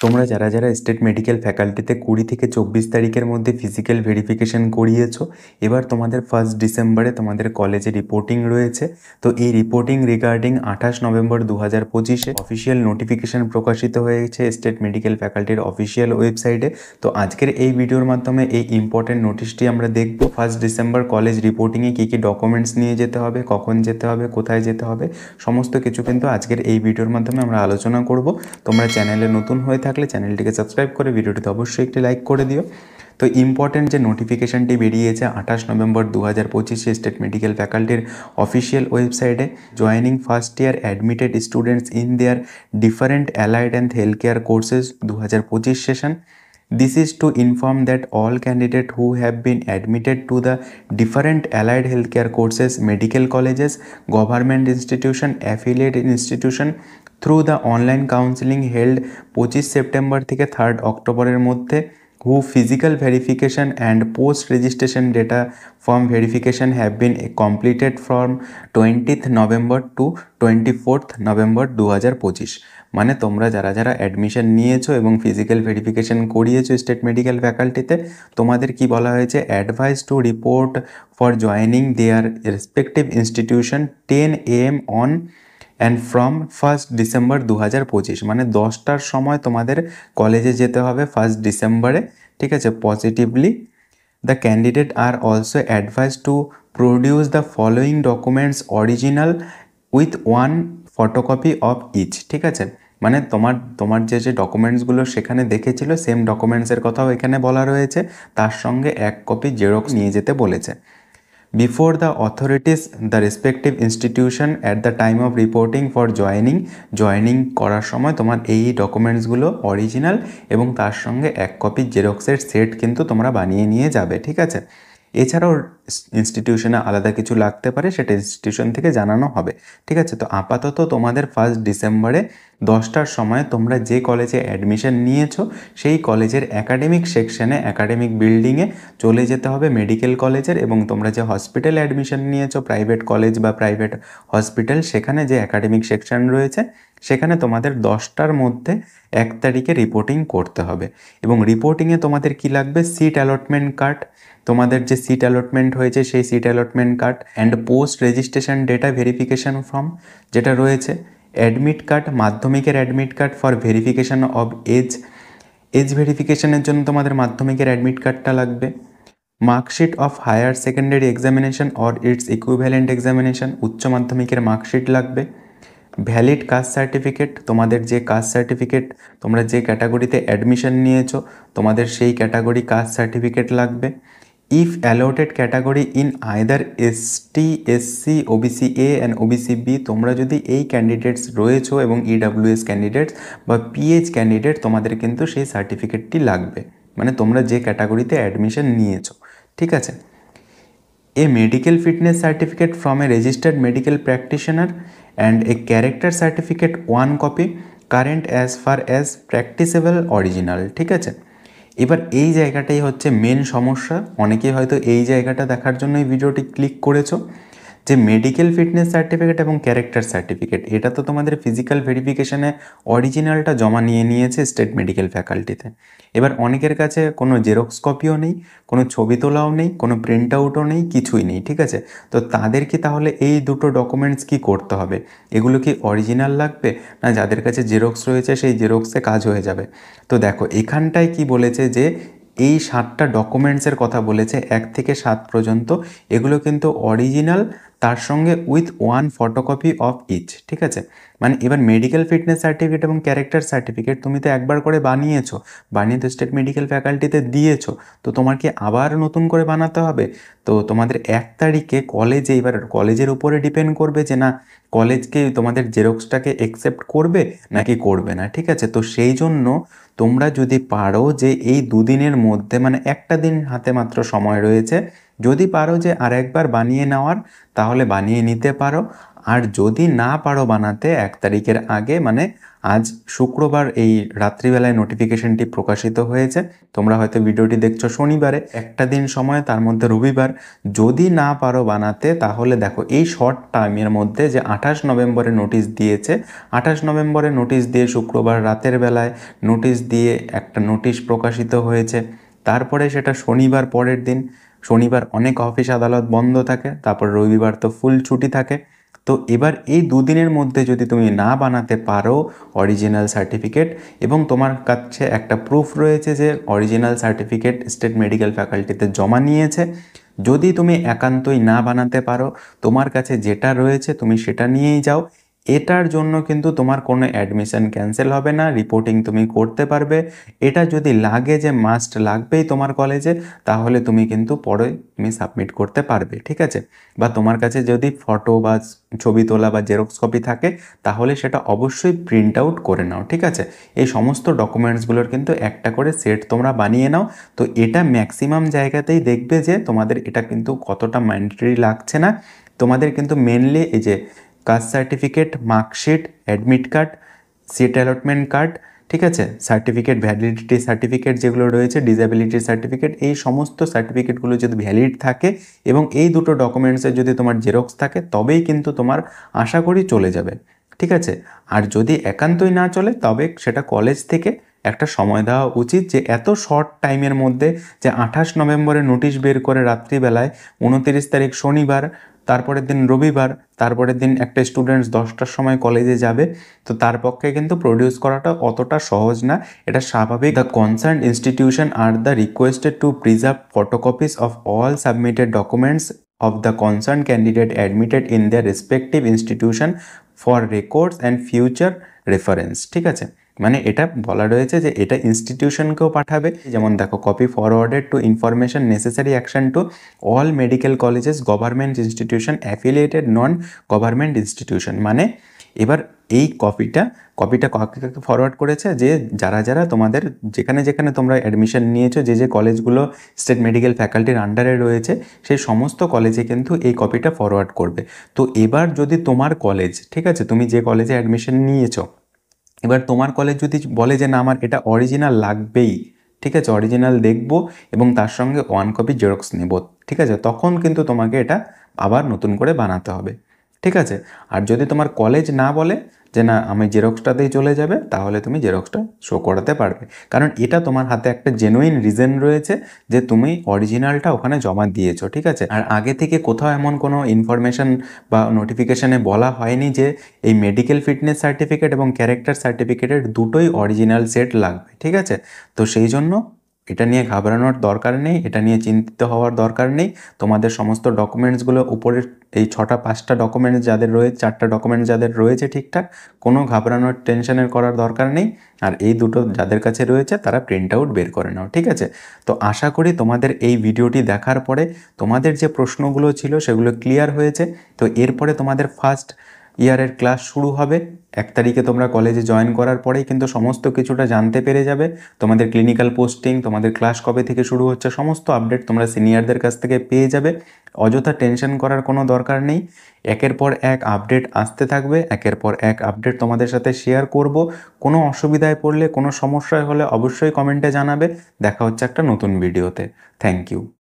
তোমরা যারা যারা স্টেট মেডিকেল ফ্যাকাল্টিতে 20 থেকে 24 তারিখের মধ্যে ফিজিক্যাল ভেরিফিকেশন করিয়েছো, এবার তোমাদের 1 ডিসেম্বরে তোমাদের কলেজে রিপোর্টিং রয়েছে। তো এই রিপোর্টিং রিগার্ডিং 28 নভেম্বর 2025-এ অফিসিয়াল নোটিফিকেশন প্রকাশিত হয়েছে স্টেট মেডিকেল ফ্যাকাল্টির অফিসিয়াল ওয়েবসাইটে। তো আজকের এই ভিডিওর মাধ্যমে এই ইম্পর্টেন্ট নোটিশটি আমরা দেখব। 1 ডিসেম্বর কলেজ রিপোর্টিংয়ে কী কী ডকুমেন্টস নিয়ে যেতে হবে, কখন যেতে হবে, কোথায় যেতে হবে, সমস্ত কিছু কিন্তু আজকের এই ভিডিওর মাধ্যমে আমরা আলোচনা করব। তোমরা চ্যানেলে নতুন হয়ে থাকলে চ্যানেলটিকে সাবস্ক্রাইব করে ভিডিওটিতে অবশ্যই একটি লাইক করে দিও। তো ইম্পর্টেন্ট যে নোটিফিকেশানটি বেরিয়েছে 28 নভেম্বর 2025-এ স্টেট মেডিকেল ফ্যাকাল্টির অফিসিয়াল ওয়েবসাইটে, joining first year admitted students in their different allied and health care courses 2025 session. This is to inform that all candidates who have been admitted to the different allied healthcare courses, medical colleges, government institution, affiliate institution through the online counseling held 25 September থেকে 3rd অক্টোবরের মধ্যে, who physical verification and post registration data form verification have been completed from 20th November to 24th November 2025। মানে তোমরা যারা যারা admission নিয়েছো এবং physical verification করিয়েছো স্টেট মেডিকেল ফ্যাকাল্টিতে, তোমাদের কি বলা হয়েছে, advise to report for joining their respective institution 10 AM on and from 1 December 2025। মানে 10টার সময় তোমাদের কলেজে যেতে হবে 1 ডিসেম্বরে, ঠিক আছে। Positively the candidate are also advise to produce the following documents original with 1 photocopy of each, ঠিক আছে। মানে তোমার যে ডকুমেন্টসগুলো সেখানে দেখেছিল সেম ডকুমেন্টসের কথাও এখানে বলা রয়েছে, তার সঙ্গে 1 কপি জেরক্স নিয়ে যেতে বলেছে। Before the authorities, the respective institution at the time of reporting for joining করার সময় তোমার এই ডকুমেন্টসগুলো অরিজিনাল এবং তার সঙ্গে 1 কপি জেরক্সের সেট কিন্তু তোমরা বানিয়ে নিয়ে যাবে, ঠিক আছে। এছাড়াও ইনস্টিটিউশনে আলাদা কিছু লাগতে পারে, সেটা ইনস্টিটিউশন থেকে জানানো হবে, ঠিক আছে। তো আপাতত তোমাদের 1 ডিসেম্বরে 10টার সময় তোমরা যে কলেজে অ্যাডমিশন নিয়েছো সেই কলেজের অ্যাকাডেমিক সেকশনে, অ্যাকাডেমিক বিল্ডিংয়ে চলে যেতে হবে মেডিকেল কলেজের, এবং তোমরা যে হসপিটালে অ্যাডমিশন নিয়েছো, প্রাইভেট কলেজ বা প্রাইভেট হসপিটাল, সেখানে যে অ্যাকাডেমিক সেকশন রয়েছে সেখানে তোমাদের 10টার মধ্যে 1 তারিখে রিপোর্টিং করতে হবে। এবং রিপোর্টিংয়ে তোমাদের কি লাগবে, সিট অ্যালটমেন্ট কার্ড, তোমাদের যে সিট অ্যালটমেন্ট হয়েছে সেই seat allotment card, and post registration data verification form যেটা রয়েছে, অ্যাডমিট কার্ড, মাধ্যমিকের admit card for verification of age ভেরিফিকেশনের জন্য তোমাদের মাধ্যমিকের অ্যাডমিট কার্ডটা লাগবে, marksheet of higher secondary examination or its equivalent examination, উচ্চ মাধ্যমিকের মার্কশিট লাগবে, ভ্যালিড কাস্ট সার্টিফিকেট, তোমাদের যে কাস্ট সার্টিফিকেট, তোমরা যে ক্যাটাগরিতে অ্যাডমিশন নিয়েছো তোমাদের সেই ক্যাটাগরি কাস্ট সার্টিফিকেট লাগবে, if allotted category in either ST SC OBC A and OBC B, তোমরা যদি এই ক্যান্ডিডেটস রয়েছো এবং EWS ক্যান্ডিডেটস বা PH ক্যান্ডিডেট, তোমাদের কিন্তু সেই সার্টিফিকেটটি লাগবে, মানে তোমরা যে ক্যাটাগরিতে অ্যাডমিশন নিয়েছো, ঠিক আছে। A medical fitness certificate from a registered medical practitioner and a character certificate 1 copy, current as far as practicable original, ঠিক আছে। এবার এই জায়গাটাই হচ্ছে মেন সমস্যা। অনেকেই হয়তো এই জায়গাটা দেখার জন্য এই ভিডিওটি ক্লিক করেছো, যে মেডিকেল ফিটনেস সার্টিফিকেট এবং ক্যারেক্টার সার্টিফিকেট, এটা তো তোমাদের ফিজিক্যাল ভেরিফিকেশানে অরিজিনালটা জমা নিয়েছে স্টেট মেডিকেল ফ্যাকাল্টিতে। এবার অনেকের কাছে কোনো জেরক্স কপিও নেই, কোনো ছবি তোলাও নেই, কোনো প্রিন্ট আউটও নেই, কিছুই নেই, ঠিক আছে। তো তাদের কি তাহলে এই দুটো ডকুমেন্টস কি করতে হবে? এগুলো কি অরিজিনাল লাগবে, না যাদের কাছে জেরক্স রয়েছে সেই জেরক্সে কাজ হয়ে যাবে? তো দেখো এখানটায় কি বলেছে, যে এই 7টা ডকুমেন্টসের কথা বলেছে 1 থেকে 7 পর্যন্ত, এগুলো কিন্তু অরিজিনাল, তার সঙ্গে উইথ 1 ফটোকপি অফ ইচ, ঠিক আছে। মানে এবার মেডিকেল ফিটনেস সার্টিফিকেট এবং ক্যারেক্টার সার্টিফিকেট তুমি তো একবার করে বানিয়ে তো স্টেট মেডিকেল ফ্যাকাল্টিতে দিয়েছো, তো তোমার কি আবার নতুন করে বানাতে হবে? তো তোমাদের 1 তারিখে কলেজে, এবার কলেজের উপরে ডিপেন্ড করবে যে না কলেজকে তোমাদের জেরক্সটাকে অ্যাকসেপ্ট করবে নাকি করবে না, ঠিক আছে। তো সেই জন্য তোমরা যদি পারো যে এই 2 দিনের মধ্যে, মানে একটা দিন হাতে মাত্র সময় রয়েছে, যদি পারো যে আর একবার বানিয়ে নেওয়ার তাহলে বানিয়ে নিতে পারো, আর যদি না পারো বানাতে 1 তারিখের আগে, মানে আজ শুক্রবার এই রাত্রিবেলায় নোটিফিকেশনটি প্রকাশিত হয়েছে, তোমরা হয়তো ভিডিওটি দেখছো শনিবারে, একটা দিন সময়, তার মধ্যে রবিবার, যদি না পারো বানাতে তাহলে দেখো এই শর্ট টাইমের মধ্যে যে 28 নভেম্বরে নোটিশ দিয়েছে, 28 নভেম্বরে নোটিশ দিয়ে শুক্রবার রাতের বেলায় নোটিশ দিয়ে একটা নোটিশ প্রকাশিত হয়েছে, তারপরে সেটা শনিবার পরের দিন, শনিবার অনেক অফিস আদালত বন্ধ থাকে, তারপর রবিবার তো ফুল ছুটি থাকে। তো এবার এই দুদিনের মধ্যে যদি তুমি না বানাতে পারো অরিজিনাল সার্টিফিকেট এবং তোমার কাছে একটা প্রুফ রয়েছে যে অরিজিনাল সার্টিফিকেট স্টেট মেডিকেল ফ্যাকাল্টিতে জমা নিয়েছে, যদি তুমি একান্তই না বানাতে পারো, তোমার কাছে যেটা রয়েছে তুমি সেটা নিয়েই যাও। এটার জন্য কিন্তু তোমার কোনো অ্যাডমিশন ক্যান্সেল হবে না, রিপোর্টিং তুমি করতে পারবে। এটা যদি লাগে যে মাস্ট লাগবেই তোমার কলেজে, তাহলে তুমি কিন্তু পরে তুমি সাবমিট করতে পারবে, ঠিক আছে? বা তোমার কাছে যদি ফটো বা ছবি তোলা বা জেরক্স কপি থাকে, তাহলে সেটা অবশ্যই প্রিন্ট আউট করে নাও, ঠিক আছে? এই সমস্ত ডকুমেন্টসগুলোর কিন্তু একটা করে সেট তোমরা বানিয়ে নাও। তো এটা ম্যাক্সিমাম জায়গাতেই দেখবে যে তোমাদের এটা কিন্তু কতটা ম্যান্ডেটরি লাগছে না। তোমাদের কিন্তু মেনলি এই যে caste certificate, marksheet, admit card, seat allotment card, ঠিক আছে, সার্টিফিকেট, ভ্যালিডিটি সার্টিফিকেট যেগুলো রয়েছে, ডিসএবিলিটি সার্টিফিকেট, এই সমস্ত সার্টিফিকেটগুলো যদি ভ্যালিড থাকে এবং এই দুটো ডকুমেন্টসের যদি তোমার জেরক্স থাকে, তবেই কিন্তু তোমার আশা করি চলে যাবে, ঠিক আছে? আর যদি একান্তই না চলে, তবে সেটা কলেজ থেকে একটা সময় দেওয়া উচিত যে এত শর্ট টাইমের মধ্যে যে 28 নভেম্বরে নোটিশ বের করে রাত্রিবেলায়, 29 তারিখ শনিবার, তারপরের দিন রবিবার, তারপরের দিন একটা স্টুডেন্টস 10টার সময় কলেজে যাবে, তো তার পক্ষে কিন্তু প্রডিউস করাটা অতটা সহজ না, এটা স্বাভাবিক। The concern institution are the requested to preserve photocopies of all submitted documents of the concerned candidate admitted in their respective institution for records and future reference, ঠিক আছে? মানে এটা বলা রয়েছে যে এটা ইনস্টিটিউশনকেও পাঠাবে, যেমন দেখো, copy forwarded two information necessary action to all medical colleges, government institution, affiliated non government institution. মানে এবার এই কপিটা কাকে ফরওয়ার্ড করেছে, যে যারা যারা তোমাদের যেখানে যেখানে তোমরা অ্যাডমিশন নিয়েছো, যে কলেজগুলো স্টেট মেডিকেল ফ্যাকাল্টির আন্ডারে রয়েছে, সেই সমস্ত কলেজে কিন্তু এই কপিটা ফরওয়ার্ড করবে। তো এবার যদি তোমার কলেজ, ঠিক আছে, তুমি যে কলেজে অ্যাডমিশন নিয়েছো, এবার তোমার কলেজ যদি বলে যে না আমার এটা অরিজিনাল লাগবেই, ঠিক আছে, অরিজিনাল দেখব এবং তার সঙ্গে 1 কপি জেরক্স নেব, ঠিক আছে, তখন কিন্তু তোমাকে এটা আবার নতুন করে বানাতে হবে, ঠিক আছে? আর যদি তোমার কলেজ না বলে যে না আমি জেরক্সটাতেই চলে যাবে, তাহলে তুমি জেরক্সটা শো করাতে পারবে, কারণ এটা তোমার হাতে একটা জেনুইন রিজন রয়েছে যে তুমি অরিজিনালটা ওখানে জমা দিয়েছো, ঠিক আছে? আর আগে থেকে কোথাও এমন কোনো ইনফরমেশন বা নোটিফিকেশানে বলা হয়নি যে এই মেডিকেল ফিটনেস সার্টিফিকেট এবং ক্যারেক্টার সার্টিফিকেটের দুটোই অরিজিনাল সেট লাগবে, ঠিক আছে? তো সেই জন্য এটা নিয়ে ঘাবড়ানোর দরকার নেই, এটা নিয়ে চিন্তিত হওয়ার দরকার নেই। তোমাদের সমস্ত ডকুমেন্টসগুলো উপরের এই 5টা ডকুমেন্টস যাদের রয়েছে, 4টা ডকুমেন্টস যাদের রয়েছে ঠিকঠাক, কোনো ঘাবড়ানোর টেনশনের করার দরকার নেই। আর এই দুটো যাদের কাছে রয়েছে তারা প্রিন্ট আউট বের করে নাও, ঠিক আছে? তো আশা করি তোমাদের এই ভিডিওটি দেখার পরে তোমাদের যে প্রশ্নগুলো ছিল সেগুলো ক্লিয়ার হয়েছে। তো এরপরে তোমাদের ফার্স্ট ইয়ারের ক্লাস শুরু হবে, 1 তারিখে তোমরা কলেজে জয়েন করার পরেই কিন্তু সমস্ত কিছুটা জানতে পেরে যাবে। তোমাদের ক্লিনিক্যাল পোস্টিং, তোমাদের ক্লাস কবে থেকে শুরু হচ্ছে, সমস্ত আপডেট তোমরা সিনিয়রদের কাছ থেকে পেয়ে যাবে। অযথা টেনশন করার কোনো দরকার নেই, একের পর এক আপডেট আসতে থাকবে, একের পর এক আপডেট তোমাদের সাথে শেয়ার করব। কোনো অসুবিধায় পড়লে, কোনো সমস্যায় হলে অবশ্যই কমেন্টে জানাবে। দেখা হচ্ছে একটা নতুন ভিডিওতে। Thank you.